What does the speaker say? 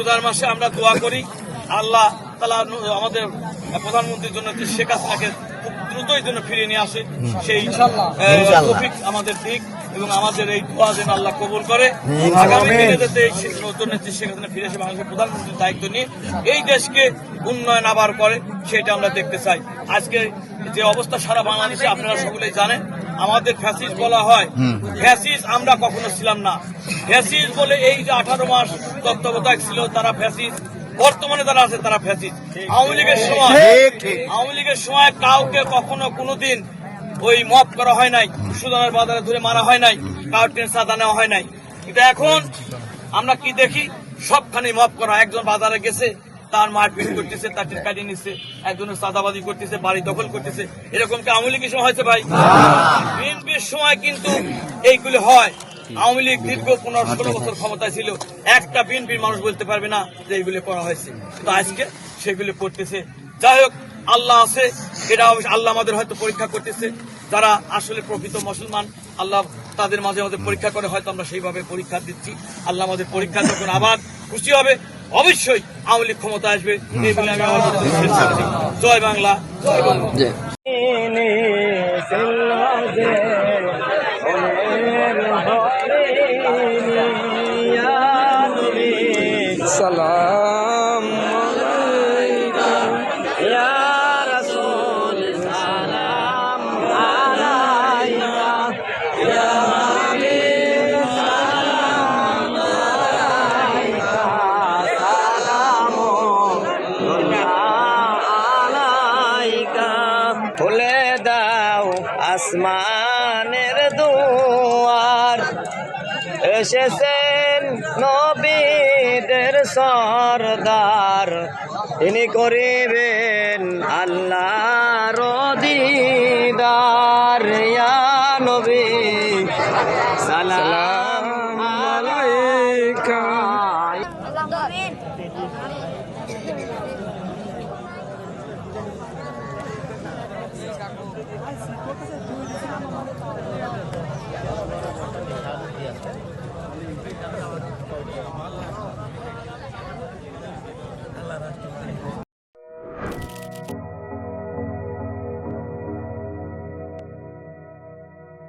রোজার মাসে আমরা দোয়া করি আল্লাহ তাআলা আমাদের প্রধানমন্ত্রীর জন্য শেখ হাসিনাকে খুব দ্রুতই জন্য ফিরিয়ে নিয়ে আসে, সেই তৌফিক আমাদের দিক এবং আমাদের এই দোয়া যেন আল্লাহ কবুল করে। আগামী দিনে যাতে নতুন নেত্রী শেখ হাসিনা ফিরে এসে বাংলাদেশের প্রধানমন্ত্রীর দায়িত্ব নিয়ে এই দেশকে উন্নয়ন আবার করে, সেটা আমরা দেখতে চাই। আজকে যে অবস্থা সারা বাংলাদেশে আপনারা সকলেই জানেন, আমাদের ফ্যাসিস্ট বলা হয়, ফ্যাসিস্ট আমরা কখনো ছিলাম না। ফ্যাসিস্ট বলে এই যে 18 মাস তত্ত্বাবধায়ক ছিল তারা ফ্যাসিস্ট, বর্তমানে যারা আছে তারা ফ্যাসিস্ট। আওয়ামী লীগের সময় কাউকে কখনো কোনোদিন ওই মব করা হয় নাই, সুদানের বাজারে ধরে মারা হয় নাই, কাউকে সাজা নেওয়া হয় নাই। কিন্তু এখন আমরা কি দেখি, সবখানে মব করা। একজন বাজারে গেছে, তার মারপিট করতেছে, তার কাটিয়ে নিচ্ছে, একজনের সাদাবাজি করতেছে, বাড়ি দখল করতেছে। এরকম কি আওয়ামী লীগের সময় হয়েছে ভাই? বিএনপির সময় কিন্তু এইগুলি হয়। আওয়ামী লীগ দীর্ঘ 15-16 বছর ক্ষমতায় ছিল, একটা বিএনপির মানুষ বলতে পারবে না যে এইগুলি করা হয়েছে। কিন্তু আজকে সেগুলি করতেছে। যাই হোক, আল্লাহ আছে, এটা আল্লাহ আমাদের হয়তো পরীক্ষা করতেছে। যারা আসলে প্রকৃত মুসলমান, আল্লাহ তাদের মাঝে আমাদের পরীক্ষা করে, হয়তো আমরা সেইভাবে পরীক্ষা দিচ্ছি। আল্লাহ আমাদের পরীক্ষা যখন আবার খুশি হবে, অবশ্যই আওয়ামী লীগ ক্ষমতা আসবে, এই বলে আমি আমার জয় বাংলা, জয় বাংলা। সালাম আলাইকা ইয়া রাসূল, সালাম আলাইকা ইয়া হাবিব, সালাম আলাইকা, সালাম আলাইকা। খুলে দাও আসমানের দুয়ার, এসেছেন নবীদের সরদার, তিনি করিবেন আল্লাহর দিদার। ইয়া নবী সালাম